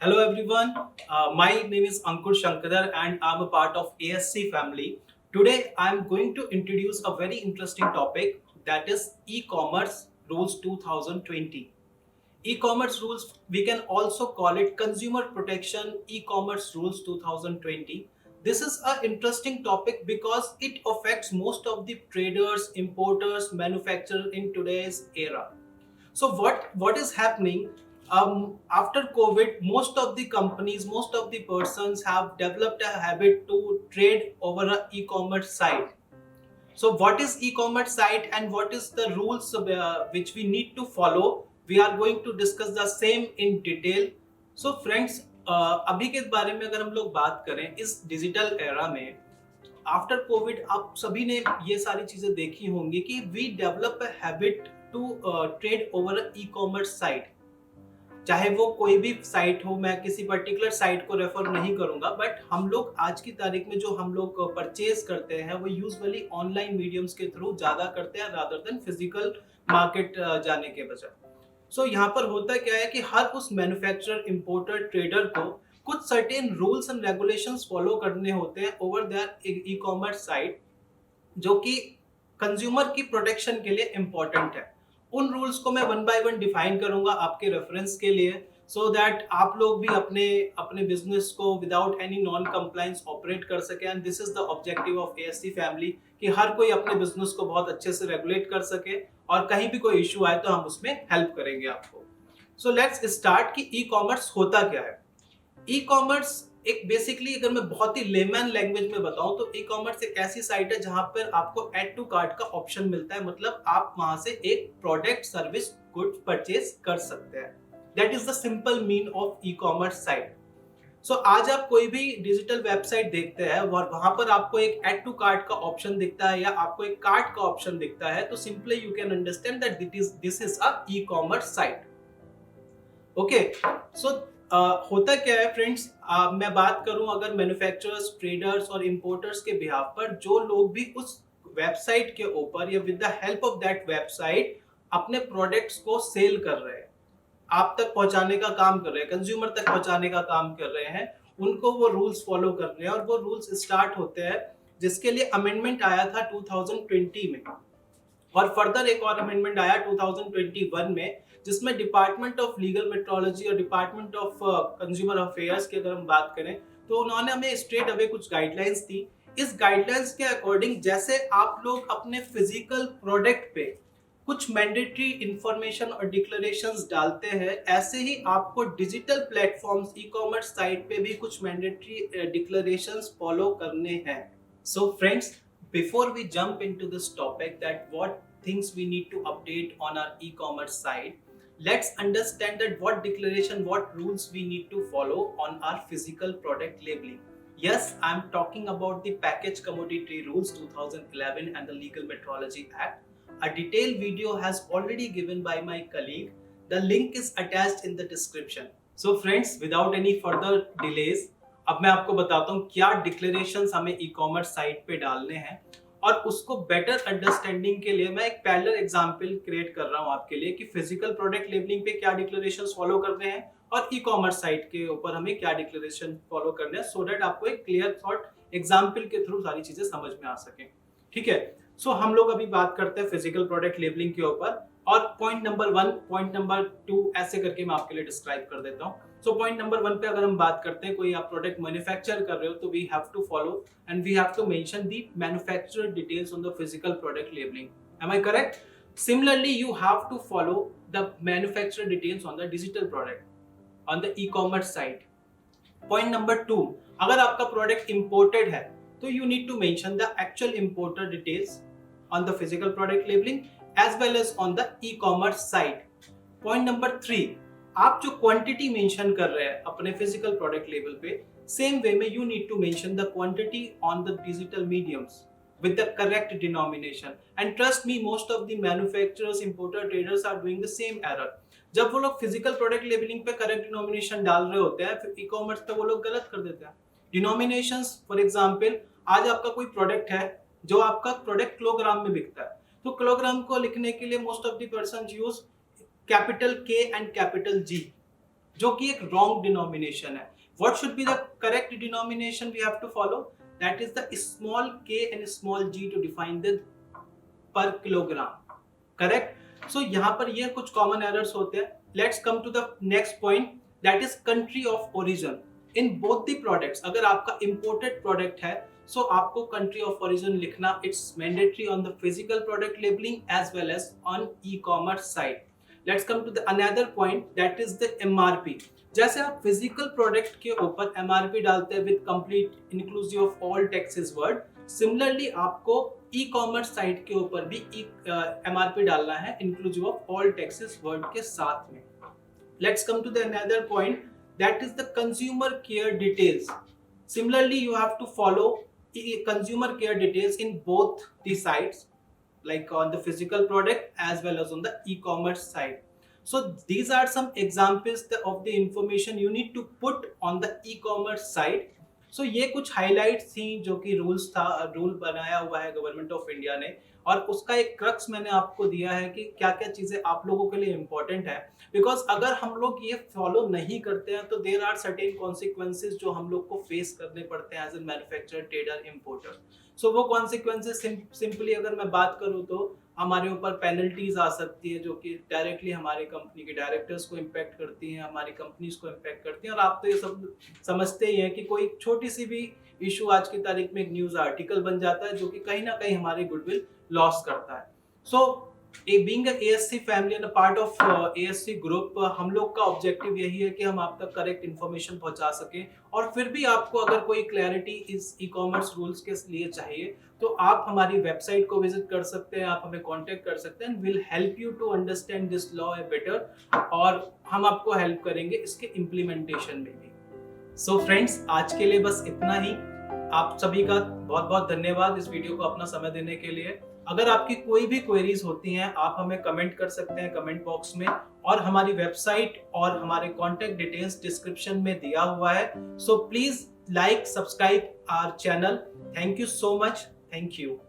Hello everyone, my name is Ankur Shankadar and I'm a part of ASC family. Today I'm going to introduce a very interesting topic, that is e-commerce rules 2020. E-commerce rules, we can also call it consumer protection e-commerce rules 2020. This is an interesting topic because it affects most of the traders, importers, manufacturers in today's era. So what is happening after COVID? Most of the companies, most of the persons have developed a habit to trade over a e-commerce site. So what is e-commerce site and what is the rules which we need to follow? We are going to discuss the same in detail. So friends, अभी के बारे में अगर हम लोग बात करें इस डिजिटल एरा में आफ्टर कोविड, आप सभी ने ये सारी चीजें देखी होंगी कि we develop a habit to trade over e commerce site. चाहे वो कोई भी साइट हो, मैं किसी पर्टिकुलर साइट को रेफर नहीं करूंगा, बट हम लोग आज की तारीख में जो हम लोग परचेज करते हैं वो यूजुअली ऑनलाइन मीडियम्स के थ्रू ज्यादा करते हैं रादर देन फिजिकल मार्केट जाने के बजाय। सो यहाँ पर होता क्या है कि हर उस मैन्युफैक्चरर, इंपोर्टर, ट्रेडर को कुछ certain rules and regulations follow करने होते हैं over their e commerce site, जो कि कंज्यूमर की प्रोटेक्शन के लिए इंपॉर्टेंट है। उन रूल्स को मैं वन बाय वन डिफाइन करूंगा आपके रेफरेंस के लिए, सो दैट आप लोग भी अपने अपने बिजनेस को without any non compliance operate कर सके। And this is the objective of ASC family कि हर कोई अपने बिजनेस को बहुत अच्छे से रेगुलेट कर सके और कहीं भी कोई इश्यू आए तो हम उसमें हेल्प करेंगे आपको। सो लेट्स स्टार्ट कि ई कॉमर्स होता क्या है। ई कॉमर्स एक बेसिकली, अगर मैं बहुत ही लेमैन लैंग्वेज में बताऊं तो ई कॉमर्स एक ऐसी साइट है जहां पर आपको ऐड टू कार्ट का ऑप्शन मिलता है। मतलब आप वहां से एक प्रोडक्ट, सर्विस, गुड्स परचेज कर सकते हैं। That is the simple mean of e commerce site. So आज आप कोई भी डिजिटल वेबसाइट देखते हैं और वहां पर आपको एक ऐड टू कार्ट का ऑप्शन दिखता है या आपको एक कार्ट का ऑप्शन दिखता है, तो simply you can understand that this is a e commerce site. Okay, so होता क्या है फ्रेंड्स, मैं बात करूं अगर मैन्युफैक्चरर्स, ट्रेडर्स और इंपोर्टर्स के बिहाफ पर, जो लोग भी उस वेबसाइट के ऊपर या with the help of that website अपने प्रोडक्ट्स को सेल कर रहे हैं, आप तक पहुंचाने का काम कर रहे हैं, कंज्यूमर तक पहुंचाने का काम कर रहे हैं, उनको वो रूल्स फॉलो करने हैं। और वो रूल्स स्टार्ट होते हैं जिसके लिए अमेंडमेंट आया था 2020 में, और फर्दर एक और अमेंडमेंट आया 2021 में, जिसमें डिपार्टमेंट ऑफ लीगल मेट्रोलॉजी और डिपार्टमेंट ऑफ कंज्यूमर अफेयर्स की अगर हम बात करें तो उन्होंने हमें स्ट्रेट अवे कुछ गाइडलाइंस दी। इस गाइडलाइंस के अकॉर्डिंग जैसे आप लोग अपने फिजिकल प्रोडक्ट पे कुछ मैंडेटरी इंफॉर्मेशन और डिक्लेरेशंस डालते हैं, ऐसे ही आपको डिजिटल प्लेटफॉर्म्स, ई कॉमर्स साइट पे भी कुछ मैंडेटरी डिक्लेरेशंस फॉलो करने हैं। So friends, before we jump into this topic that what things we need to update on our e-commerce site, let's understand that what declaration, what rules we need to follow on our physical product labeling. Yes, I'm talking about the Package Commodity Rules 2011 and the Legal Metrology Act. A detailed video has already given by my colleague. The link is attached in the description. So friends, without any further delays, अब मैं आपको बताता हूँ क्या declarations हमें ई commerce site पे डालने हैं। और उसको बेटर अंडरस्टैंडिंग के लिए मैं एक पैरेलल एग्जांपल क्रिएट कर रहा हूँ आपके लिए कि फिजिकल प्रोडक्ट लेबलिंग पे क्या डिक्लेरेशंस फॉलो करने हैं और ई कॉमर्स साइट के ऊपर हमें क्या डिक्लेरेशन फॉलो करने हैं, सो दैट आपको एक क्लियर थॉट एग्जाम्पल के थ्रू सारी चीजें समझ में आ सके। ठीक है, सो हम लोग अभी बात करते हैं फिजिकल प्रोडक्ट लेबलिंग के ऊपर, और पॉइंट नंबर 1, पॉइंट नंबर 2 ऐसे करके मैं आपके लिए डिस्क्राइब कर देता हूँ। सो पॉइंट नंबर 1 पे अगर हम बात करते हैं, कोई आप प्रोडक्ट मैन्युफैक्चर कर रहे हो तो we have to follow and we have to mention the manufacturer details on the physical product labelling. Am I correct? Similarly you have to follow the manufacturer details on the digital product on the e commerce site. Point number 2, अगर आपका product imported है तो you need to mention the actual importer details on the physical product labeling as well as on the e-commerce site. Point number 3, आप जो quantity mention कर रहे हैं अपने फिजिकल प्रोडक्ट लेबल पे, सेम वे में you need to mention the quantity on the digital mediums with the correct denomination. And trust me, most of the manufacturers, importer, traders are doing the same error. जब वो लोग physical product labelling पे correct denomination डाल रहे होते हैं, फिर e commerce पे वो लोग गलत कर देते हैं डिनोमिनेशंस। फॉर एग्जांपल, आज आपका कोई प्रोडक्ट है जो आपका प्रोडक्ट किलोग्राम में बिकता है, तो किलोग्राम को लिखने के लिए most of the person use capital के एंड कैपिटल जी। जो कि एक रॉन्ग डिनोमिनेशन है. What should be the correct denomination we have to follow? That is the small k and small g to define the per kilogram. Correct? So यहाँ पर ये कुछ common errors होते हैं. Let's come to the next point, that is country of origin. In both the products, अगर आपका imported product है, so आपको country of origin लिखना, it's mandatory on the physical product labeling as well as on e-commerce site. Let's come to the another point, that is the MRP. जैसे आप physical product के ऊपर MRP डालते हैं with complete inclusive of all taxes word, similarly आपको ई commerce site के ऊपर भी MRP डालना है inclusive of all taxes word के साथ में. Let's come to the another point, that is the consumer care details. Similarly you have to follow consumer care details in both the sites, like on the physical product as well as on the e-commerce site. So these are some examples of the information you need to put on the e-commerce site. So ये कुछ highlights थी जो कि rules था, rule बनाया हुआ है government of India ने, और उसका एक क्रक्स मैंने आपको दिया है कि क्या क्या चीजें आप लोगों के लिए इम्पोर्टेंट है. बिकॉज अगर हम लोग ये फॉलो नहीं करते हैं तो देयर आर सर्टेन कॉन्सिक्वेंसेज जो हम लोग को फेस करने पड़ते हैं as a manufacturer, trader, importer. So वो कॉन्सिक्वेंसेज सिंपली अगर मैं बात करूँ तो हमारे ऊपर पेनल्टीज आ सकती है जो कि डायरेक्टली हमारे कंपनी के डायरेक्टर्स को इम्पैक्ट करती हैं, हमारी कंपनीज को इम्पैक्ट करती हैं. और आप तो ये सब समझते ही हैं कि कोई छोटी सी भी इशू आज की तारीख में एक न्यूज आर्टिकल बन जाता है जो कि कहीं ना कहीं हमारी गुडविल लॉस करता है. So being ASC family and part of ASC group, हम लोग का ऑब्जेक्टिव यही है कि हम आप तक करेक्ट इन्फॉर्मेशन पहुंचा सकें. और फिर भी आपको अगर कोई क्लैरिटी इस ई कॉमर्स रूल्स के लिए चाहिए तो आप हमारी वेबसाइट को विजिट कर सकते हैं, आप हमें कांटेक्ट कर सकते हैं. Will help you to understand this law better, और हम आपको हेल्प करेंगे इसके इम्प्लीमेंटेशन में भी. सो फ्रेंड्स, आज के लिए बस इतना ही. आप सभी का बहुत बहुत धन्यवाद इस वीडियो को अपना समय देने के लिए. अगर आपकी कोई भी क्वेरीज होती हैं आप हमें कमेंट कर सकते हैं कमेंट बॉक्स में, और हमारी वेबसाइट और हमारे कॉन्टेक्ट डिटेल्स डिस्क्रिप्शन में दिया हुआ है. So please like, subscribe our channel. Thank you so much. Thank you.